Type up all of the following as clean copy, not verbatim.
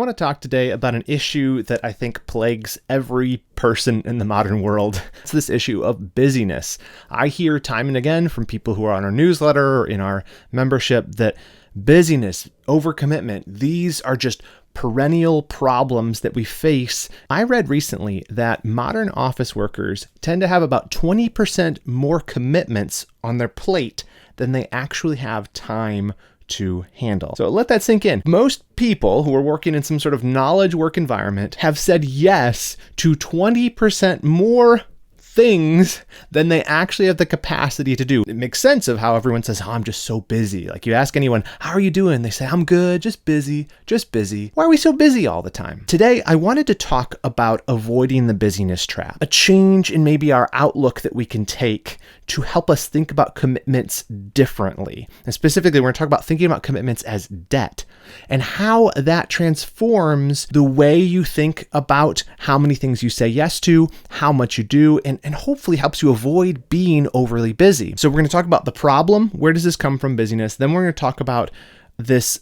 I want to talk today about an issue that I think plagues every person in the modern world. It's this issue of busyness. I hear time and again from people who are on our newsletter or in our membership that busyness, overcommitment, these are just perennial problems that we face. I read recently that modern office workers tend to have about 20% more commitments on their plate than they actually have time to handle. So let that sink in. Most people who are working in some sort of knowledge work environment have said yes to 20% more things than they actually have the capacity to do. It makes sense of how everyone says, oh, I'm just so busy. Like you ask anyone, how are you doing? They say, I'm good, just busy, just busy. Why are we so busy all the time? Today, I wanted to talk about avoiding the busyness trap, a change in maybe our outlook that we can take to help us think about commitments differently. And specifically, we're going to talk about thinking about commitments as debt and how that transforms the way you think about how many things you say yes to, how much you do, and hopefully helps you avoid being overly busy. So we're going to talk about the problem. Where does this come from, busyness? Then we're going to talk about this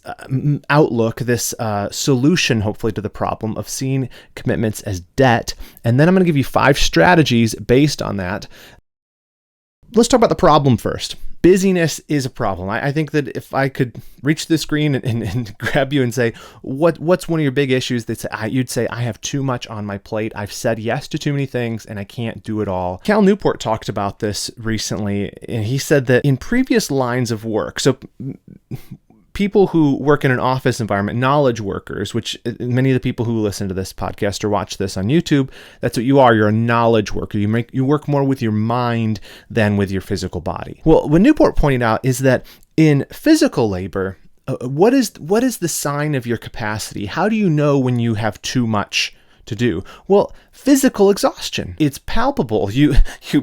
outlook, this solution, hopefully, to the problem of seeing commitments as debt. And then I'm going to give you 5 strategies based on that. Let's talk about the problem first. Busyness is a problem. I think that if I could reach the screen and grab you and say, what's one of your big issues? You'd say, I have too much on my plate. I've said yes to too many things and I can't do it all. Cal Newport talked about this recently, and he said that in previous lines of work, so people who work in an office environment, knowledge workers, which many of the people who listen to this podcast or watch this on YouTube, that's what you are. You're a knowledge worker. You work more with your mind than with your physical body. Well, what Newport pointed out is that in physical labor, what is the sign of your capacity? How do you know when you have too much to do? Well, physical exhaustion. It's palpable. You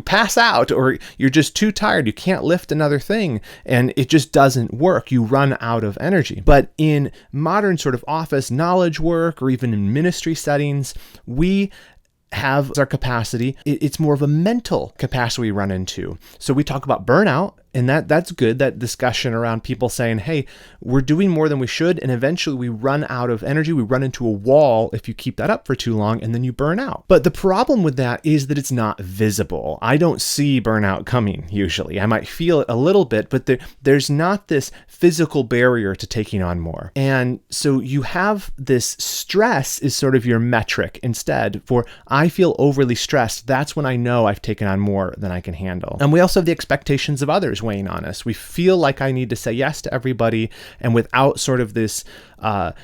pass out or you're just too tired. You can't lift another thing and it just doesn't work. You run out of energy. But in modern sort of office knowledge work or even in ministry settings, we have our capacity. It's more of a mental capacity we run into. So we talk about burnout, and that's good, that discussion around people saying, hey, we're doing more than we should, and eventually we run out of energy. We run into a wall if you keep that up for too long, and then you burn out. But the problem with that is that it's not visible. I don't see burnout coming usually. I might feel it a little bit, but there's not this physical barrier to taking on more. And so you have this stress is sort of your metric instead for, I feel overly stressed. That's when I know I've taken on more than I can handle. And we also have the expectations of others weighing on us. We feel like I need to say yes to everybody, and without sort of this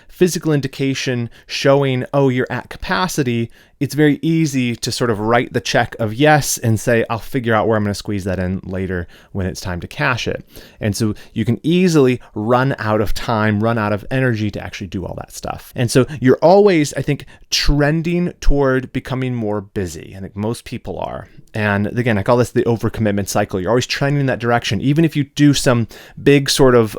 physical indication showing, oh, you're at capacity, it's very easy to sort of write the check of yes and say, I'll figure out where I'm going to squeeze that in later when it's time to cash it. And so you can easily run out of time, run out of energy to actually do all that stuff. And so you're always, I think, trending toward becoming more busy. I think most people are. And again, I call this the overcommitment cycle. You're always trending in that direction. Even if you do some big sort of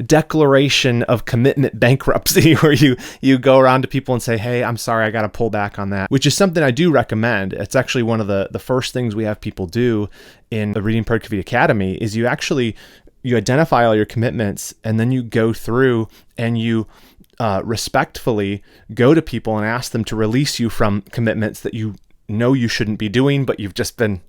declaration of commitment bankruptcy where you go around to people and say, hey, I'm sorry, I got to pull back on that, which is something I do recommend. It's actually one of the first things we have people do in the Reading Productivity Academy is you identify all your commitments, and then you go through and you respectfully go to people and ask them to release you from commitments that you know you shouldn't be doing, but you've just been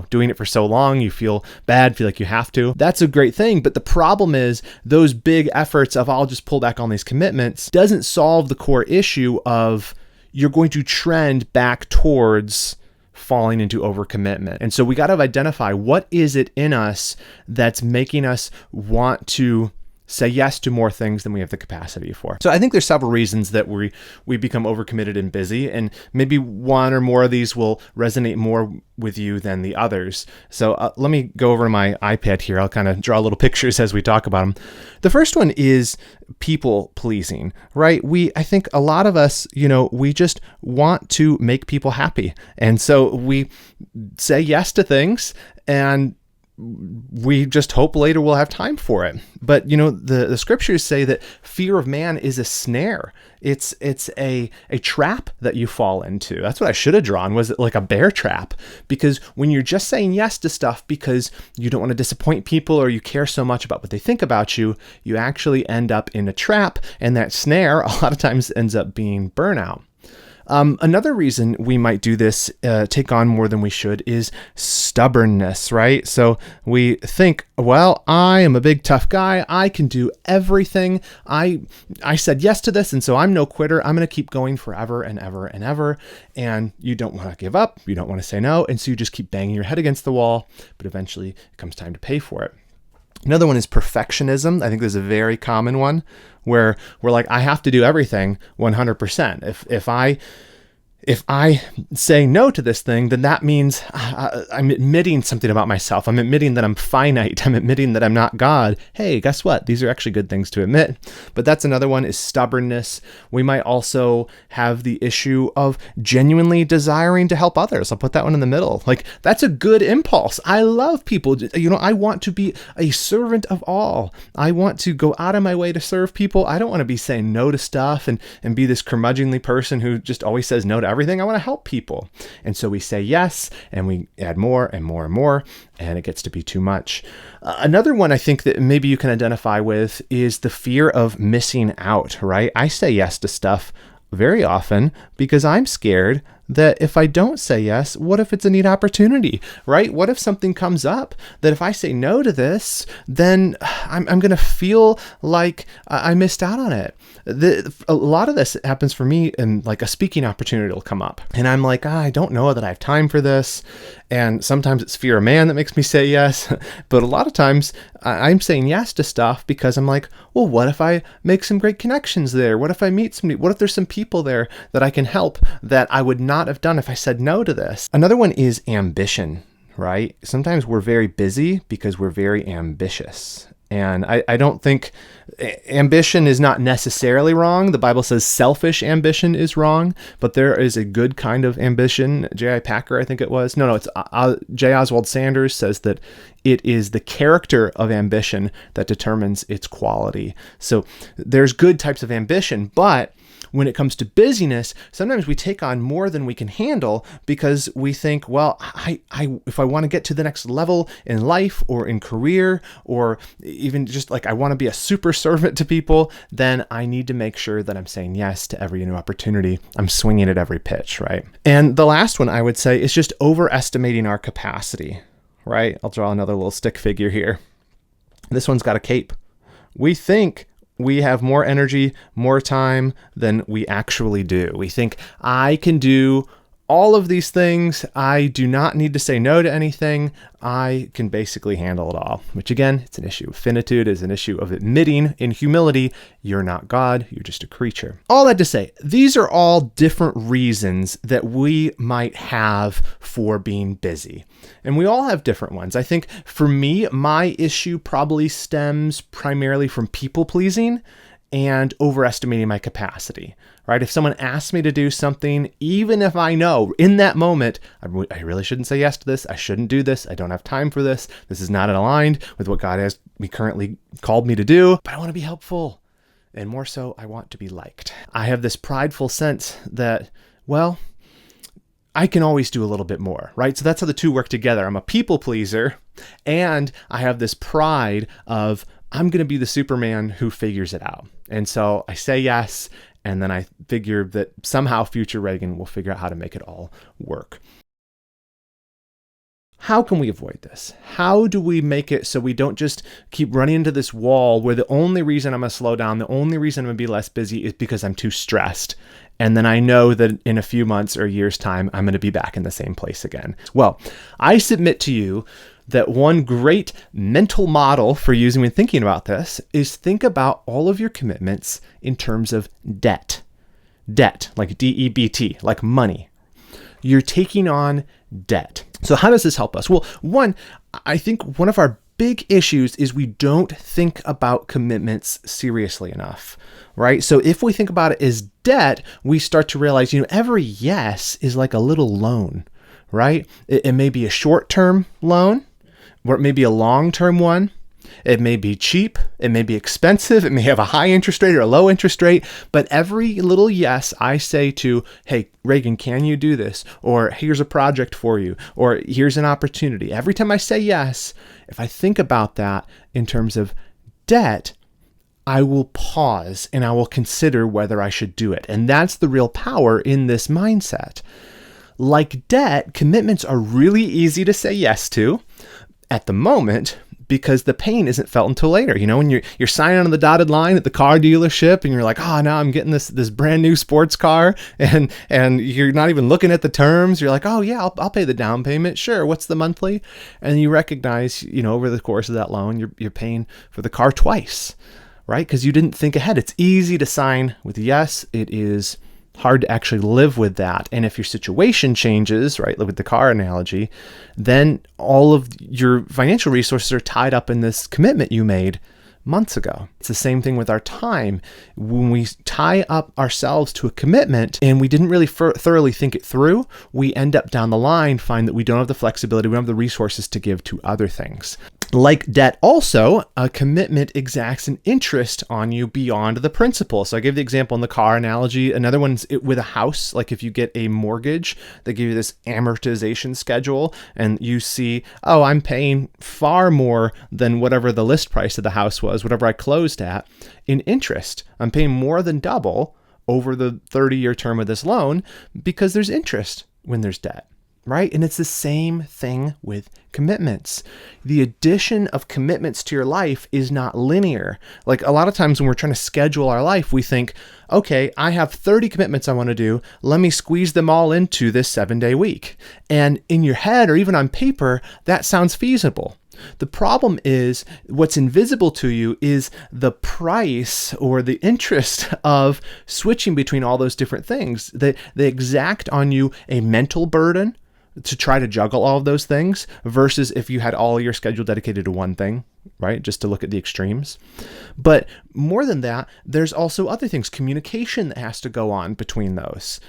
doing it for so long, you feel bad, feel like you have to. That's a great thing. But the problem is those big efforts of I'll just pull back on these commitments doesn't solve the core issue of you're going to trend back towards falling into overcommitment. And so we got to identify what is it in us that's making us want to say yes to more things than we have the capacity for. So I think there's several reasons that we become overcommitted and busy, and maybe one or more of these will resonate more with you than the others. So let me go over to my iPad here. I'll kind of draw little pictures as we talk about them. The first one is people pleasing, right? I think a lot of us, we just want to make people happy. And so we say yes to things, and we just hope later we'll have time for it. But the scriptures say that fear of man is a snare. It's a trap that you fall into. That's what I should have drawn, was it like a bear trap? Because when you're just saying yes to stuff because you don't want to disappoint people or you care so much about what they think about you, you actually end up in a trap, and that snare a lot of times ends up being burnout. Another reason we might do this, take on more than we should, is stubbornness, right? So we think, well, I am a big tough guy. I can do everything. I said yes to this, and so I'm no quitter. I'm going to keep going forever and ever and ever. And you don't want to give up. You don't want to say no. And so you just keep banging your head against the wall, but eventually it comes time to pay for it. Another one is perfectionism. I think this is a very common one where we're like, I have to do everything 100%. If I say no to this thing, then that means I'm admitting something about myself. I'm admitting that I'm finite. I'm admitting that I'm not God. Hey, guess what? These are actually good things to admit. But that's another one, is stubbornness. We might also have the issue of genuinely desiring to help others. I'll put that one in the middle. Like, that's a good impulse. I love people. I want to be a servant of all. I want to go out of my way to serve people. I don't want to be saying no to stuff and be this curmudgeonly person who just always says no to everything. I want to help people. And so we say yes, and we add more and more and more, and it gets to be too much. Another one I think that maybe you can identify with is the fear of missing out, right? I say yes to stuff very often because I'm scared that if I don't say yes, what if it's a neat opportunity, right? What if something comes up that if I say no to this, then I'm going to feel like I missed out on it. A lot of this happens for me, and like a speaking opportunity will come up and I'm like, I don't know that I have time for this. And sometimes it's fear of man that makes me say yes. But a lot of times I'm saying yes to stuff because I'm like, well, what if I make some great connections there? What if I meet somebody? What if there's some people there that I can help that I would not have done if I said no to this? Another one is ambition, right? Sometimes we're very busy because we're very ambitious. And I don't think ambition is not necessarily wrong. The Bible says selfish ambition is wrong, but there is a good kind of ambition. J.I. Packer, I think it was. No, it's J. Oswald Sanders says that it is the character of ambition that determines its quality. So there's good types of ambition, but when it comes to busyness, sometimes we take on more than we can handle because we think, well, if I want to get to the next level in life or in career, or even just like I want to be a super servant to people, then I need to make sure that I'm saying yes to every new opportunity. I'm swinging at every pitch, right? And the last one I would say is just overestimating our capacity, right? I'll draw another little stick figure here. This one's got a cape. We think we have more energy, more time than we actually do. We think I can do all of these things. I do not need to say no to anything. I can basically handle it all, which again, it's an issue of finitude, is an issue of admitting in humility, you're not God, you're just a creature. All that to say, these are all different reasons that we might have for being busy. And we all have different ones. I think for me, my issue probably stems primarily from people pleasing and overestimating my capacity, right? If someone asks me to do something, even if I know in that moment, I really shouldn't say yes to this, I shouldn't do this, I don't have time for this, this is not aligned with what God has currently called me to do, but I want to be helpful. And more so, I want to be liked. I have this prideful sense that, well, I can always do a little bit more, right? So that's how the two work together. I'm a people pleaser, and I have this pride of, I'm going to be the Superman who figures it out. And so I say yes, and then I figure that somehow future Reagan will figure out how to make it all work. How can we avoid this? How do we make it so we don't just keep running into this wall where the only reason I'm going to slow down, the only reason I'm going to be less busy is because I'm too stressed? And then I know that in a few months or a year's time, I'm going to be back in the same place again. Well, I submit to you that one great mental model for using when thinking about this is think about all of your commitments in terms of debt. Debt, like D-E-B-T, like money. You're taking on debt. So how does this help us? Well, one, I think one of our big issues is we don't think about commitments seriously enough, right? So if we think about it as debt, we start to realize, every yes is like a little loan, right? It may be a short-term loan, where it may be a long-term one. It may be cheap, it may be expensive, it may have a high interest rate or a low interest rate, but every little yes I say to, hey, Reagan, can you do this? Or here's a project for you, or here's an opportunity. Every time I say yes, if I think about that in terms of debt, I will pause and I will consider whether I should do it. And that's the real power in this mindset. Like debt, commitments are really easy to say yes to at the moment, because the pain isn't felt until later. You know, when you're signing on the dotted line at the car dealership and you're like, oh, now I'm getting this brand new sports car, and you're not even looking at the terms. You're like, oh yeah, I'll pay the down payment. Sure. What's the monthly? And you recognize, you know, over the course of that loan, you're paying for the car twice, right? Because you didn't think ahead. It's easy to sign with yes. It is hard to actually live with that. And if your situation changes, right, with the car analogy, then all of your financial resources are tied up in this commitment you made months ago. It's the same thing with our time. When we tie up ourselves to a commitment and we didn't really thoroughly think it through, we end up down the line, find that we don't have the flexibility, we don't have the resources to give to other things. Like debt also, a commitment exacts an interest on you beyond the principal. So I gave the example in the car analogy. Another one's with a house. Like if you get a mortgage, they give you this amortization schedule and you see, oh, I'm paying far more than whatever the list price of the house was, whatever I closed at, in interest. I'm paying more than double over the 30-year term of this loan because there's interest when there's debt. Right? And it's the same thing with commitments. The addition of commitments to your life is not linear. Like a lot of times when we're trying to schedule our life, we think, okay, I have 30 commitments I want to do. Let me squeeze them all into this 7-day week. And in your head or even on paper, that sounds feasible. The problem is what's invisible to you is the price or the interest of switching between all those different things. They exact on you a mental burden to try to juggle all of those things versus if you had all your schedule dedicated to one thing, right? Just to look at the extremes. But more than that, there's also other things, communication that has to go on between those.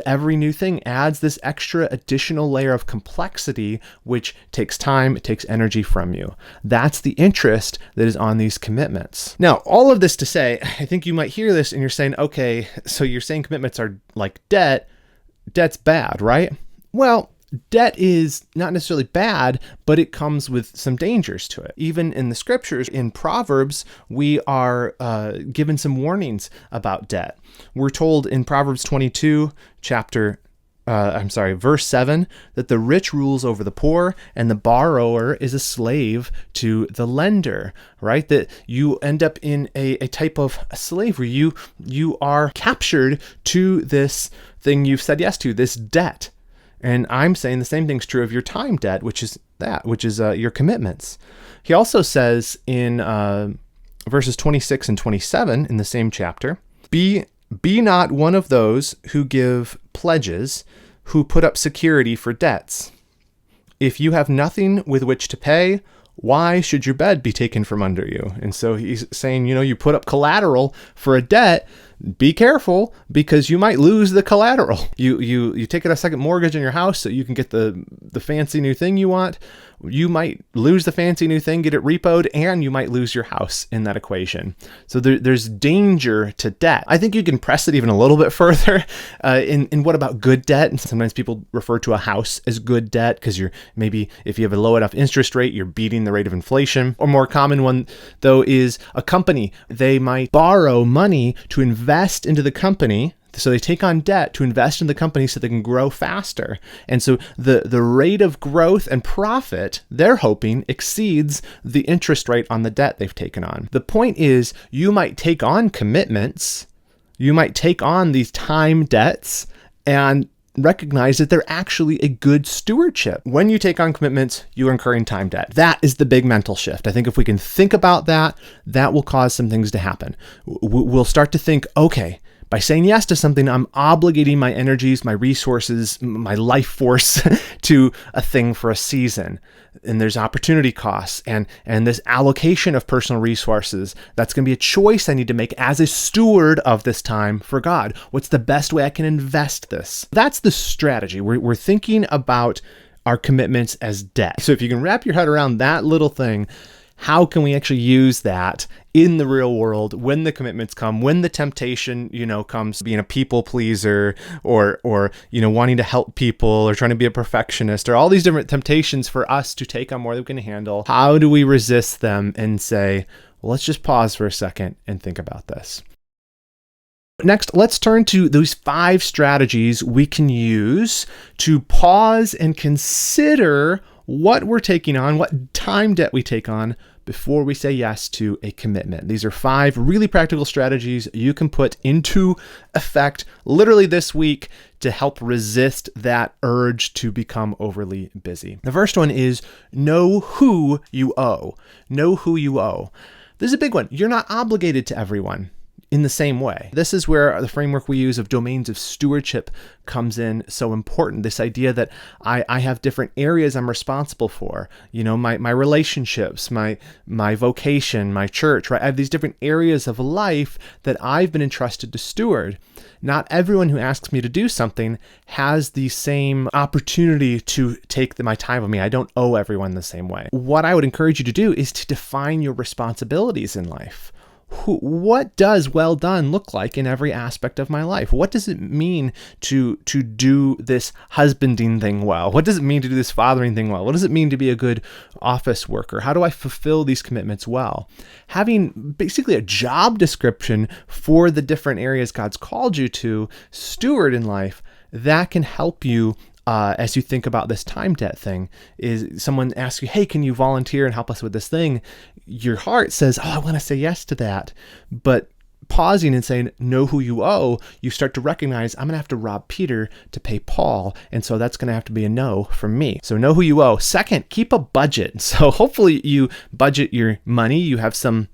Every new thing adds this extra additional layer of complexity, which takes time, it takes energy from you. That's the interest that is on these commitments. Now, all of this to say, I think you might hear this and you're saying, okay, so you're saying commitments are like debt. Debt's bad, right? Well, debt is not necessarily bad, but it comes with some dangers to it. Even in the scriptures, in Proverbs, we are given some warnings about debt. We're told in Proverbs 22, verse 7, that the rich rules over the poor and the borrower is a slave to the lender, right? That you end up in a type of slavery. You are captured to this thing you've said yes to, this debt. And I'm saying the same thing's true of your time debt, which is your commitments. He also says in verses 26 and 27 in the same chapter, Be not one of those who give pledges, who put up security for debts. If you have nothing with which to pay, why should your bed be taken from under you? And so he's saying, you put up collateral for a debt. Be careful because you might lose the collateral. You take out a second mortgage on your house so you can get the fancy new thing you want. You might lose the fancy new thing, get it repoed, and you might lose your house in that equation. So there's danger to debt. I think you can press it even a little bit further. In what about good debt? And sometimes people refer to a house as good debt because maybe if you have a low enough interest rate, you're beating the rate of inflation. Or more common one, though, is a company. They might borrow money to invest into the company. So they take on debt to invest in the company so they can grow faster. And so the rate of growth and profit they're hoping exceeds the interest rate on the debt they've taken on. The point is, you might take on commitments, you might take on these time debts and recognize that they're actually a good stewardship. When you take on commitments, you're incurring time debt. That is the big mental shift. I think if we can think about that, that will cause some things to happen. We'll start to think, okay, by saying yes to something, I'm obligating my energies, my resources, my life force to a thing for a season. And there's opportunity costs and this allocation of personal resources. That's going to be a choice I need to make as a steward of this time for God. What's the best way I can invest this? That's the strategy. We're thinking about our commitments as debt. So if you can wrap your head around that little thing, how can we actually use that in the real world when the commitments come, when the temptation, comes, being a people pleaser or wanting to help people or trying to be a perfectionist, or all these different temptations for us to take on more than we can handle? How do we resist them and say, well, let's just pause for a second and think about this? Next, let's turn to those 5 strategies we can use to pause and consider what we're taking on, what time debt we take on before we say yes to a commitment. These are 5 really practical strategies you can put into effect literally this week to help resist that urge to become overly busy. The first one is know who you owe. Know who you owe. This is a big one. You're not obligated to everyone in the same way. This is where the framework we use of domains of stewardship comes in so important. This idea that I have different areas I'm responsible for, my relationships, my vocation, my church, right? I have these different areas of life that I've been entrusted to steward. Not everyone who asks me to do something has the same opportunity to take my time with me. I don't owe everyone the same way. What I would encourage you to do is to define your responsibilities in life. What does well done look like in every aspect of my life? What does it mean to do this husbanding thing well? What does it mean to do this fathering thing well? What does it mean to be a good office worker? How do I fulfill these commitments well? Having basically a job description for the different areas God's called you to steward in life, that can help you as you think about this time debt thing. Is someone asks you, hey, can you volunteer and help us with this thing? Your heart says, oh, I want to say yes to that. But pausing and saying, know who you owe, you start to recognize, I'm going to have to rob Peter to pay Paul. And so that's going to have to be a no from me. So know who you owe. Second, keep a budget. So hopefully you budget your money. You have some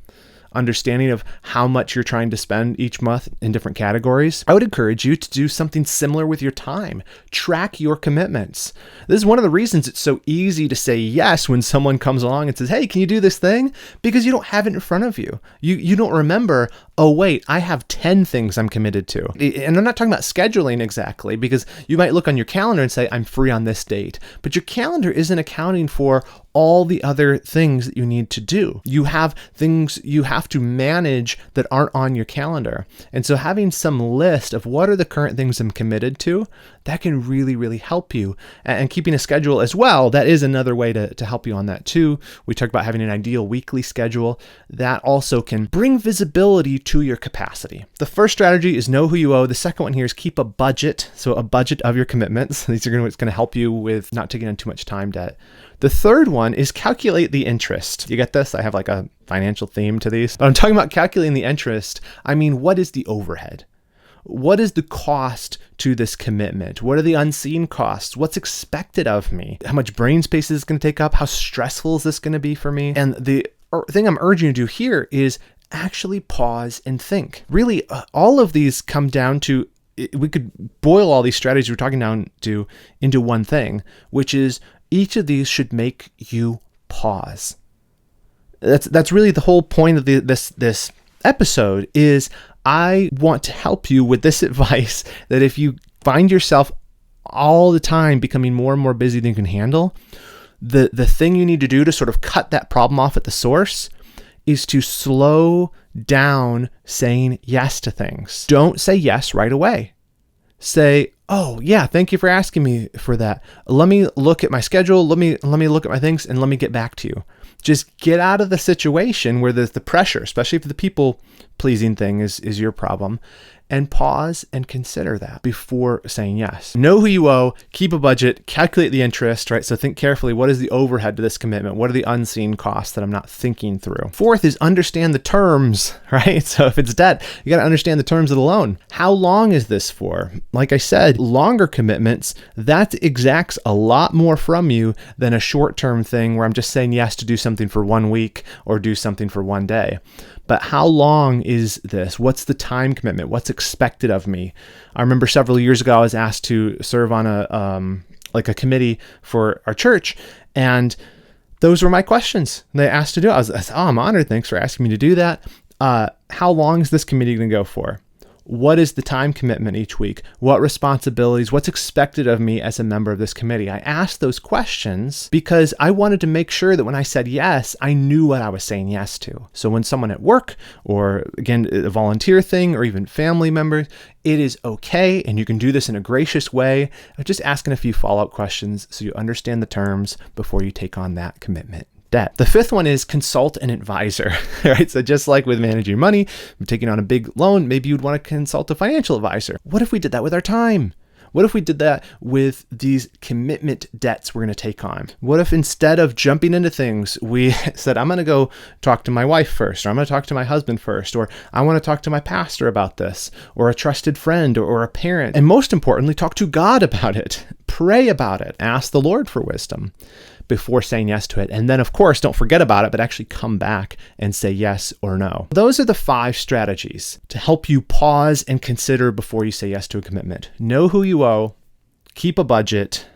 understanding of how much you're trying to spend each month in different categories. I would encourage you to do something similar with your time. Track your commitments. This is one of the reasons it's so easy to say yes when someone comes along and says, hey, can you do this thing? Because you don't have it in front of you. You don't remember, oh, wait, I have 10 things I'm committed to. And I'm not talking about scheduling exactly, because you might look on your calendar and say, I'm free on this date. But your calendar isn't accounting for all the other things that you need to do. You have things you have to manage that aren't on your calendar. And so having some list of what are the current things I'm committed to, that can really, really help you. And keeping a schedule as well, that is another way to help you on that too. We talked about having an ideal weekly schedule. That also can bring visibility to your capacity. The first strategy is know who you owe. The second one here is keep a budget. So a budget of your commitments. These are what's going to help you with not taking on too much time debt. The third one is calculate the interest. You get this? I have like a financial theme to these. But I'm talking about calculating the interest. I mean, what is the overhead? What is the cost to this commitment? What are the unseen costs? What's expected of me? How much brain space is this going to take up? How stressful is this going to be for me? And the thing I'm urging you to do here is actually pause and think. Really, all of these come down to, we could boil all these strategies we're talking down to into one thing, which is each of these should make you pause. That's really the whole point of this episode. Is I want to help you with this advice that if you find yourself all the time becoming more and more busy than you can handle, the thing you need to do to sort of cut that problem off at the source is to slow down saying yes to things. Don't say yes right away. Say, oh yeah, thank you for asking me for that. Let me look at my schedule. Let me look at my things and let me get back to you. Just get out of the situation where there's the pressure, especially if the people pleasing thing is your problem, and pause and consider that before saying yes. Know who you owe, keep a budget, calculate the interest, right? So think carefully, what is the overhead to this commitment? What are the unseen costs that I'm not thinking through? Fourth is understand the terms, right? So if it's debt, you got to understand the terms of the loan. How long is this for? Like I said, longer commitments, that exacts a lot more from you than a short-term thing where I'm just saying yes to do something for 1 week or do something for 1 day. But how long is this? What's the time commitment? What's expected of me? I remember several years ago, I was asked to serve on a committee for our church, and those were my questions. They asked to do it. I was, oh, I'm honored. Thanks for asking me to do that. How long is this committee going to go for? What is the time commitment each week? What responsibilities? What's expected of me as a member of this committee? I asked those questions because I wanted to make sure that when I said yes, I knew what I was saying yes to. So when someone at work, or again, a volunteer thing, or even family members, it is okay, and you can do this in a gracious way of just asking a few follow-up questions so you understand the terms before you take on that commitment debt. The fifth one is consult an advisor, right? So just like with managing money, taking on a big loan, maybe you'd want to consult a financial advisor. What if we did that with our time? What if we did that with these commitment debts we're going to take on? What if instead of jumping into things, we said, I'm going to go talk to my wife first, or I'm going to talk to my husband first, or I want to talk to my pastor about this, or a trusted friend, or a parent. And most importantly, talk to God about it. Pray about it. Ask the Lord for wisdom before saying yes to it. And then, of course, don't forget about it, but actually come back and say yes or no. Those are the 5 strategies to help you pause and consider before you say yes to a commitment. Know who you owe, keep a budget,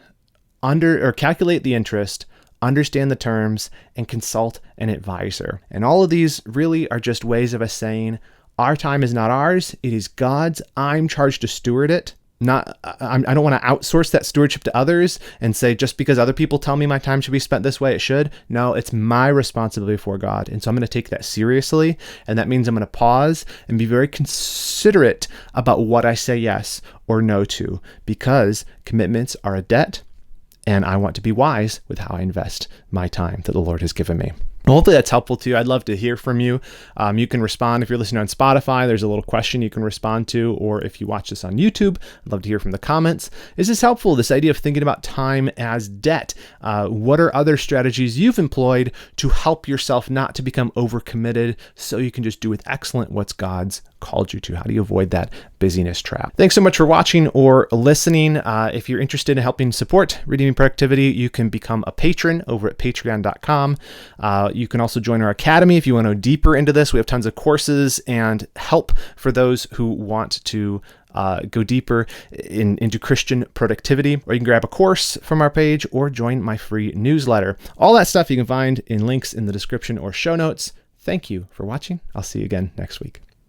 calculate the interest, understand the terms, and consult an advisor. And all of these really are just ways of us saying, our time is not ours, it is God's. I'm charged to steward it. I don't want to outsource that stewardship to others and say, just because other people tell me my time should be spent this way, it should. No, it's my responsibility before God. And so I'm going to take that seriously. And that means I'm going to pause and be very considerate about what I say yes or no to, because commitments are a debt. And I want to be wise with how I invest my time that the Lord has given me. Hopefully that's helpful to you. I'd love to hear from you. You can respond if you're listening on Spotify. There's a little question you can respond to, or if you watch this on YouTube, I'd love to hear from the comments. Is this helpful? This idea of thinking about time as debt. What are other strategies you've employed to help yourself not to become overcommitted so you can just do with excellence what's God's called you to? How do you avoid that busyness trap? Thanks so much for watching or listening. If you're interested in helping support Redeeming Productivity, you can become a patron over at patreon.com. You can also join our academy if you want to go deeper into this. We have tons of courses and help for those who want to go deeper into Christian productivity. Or you can grab a course from our page or join my free newsletter. All that stuff you can find in links in the description or show notes. Thank you for watching. I'll see you again next week.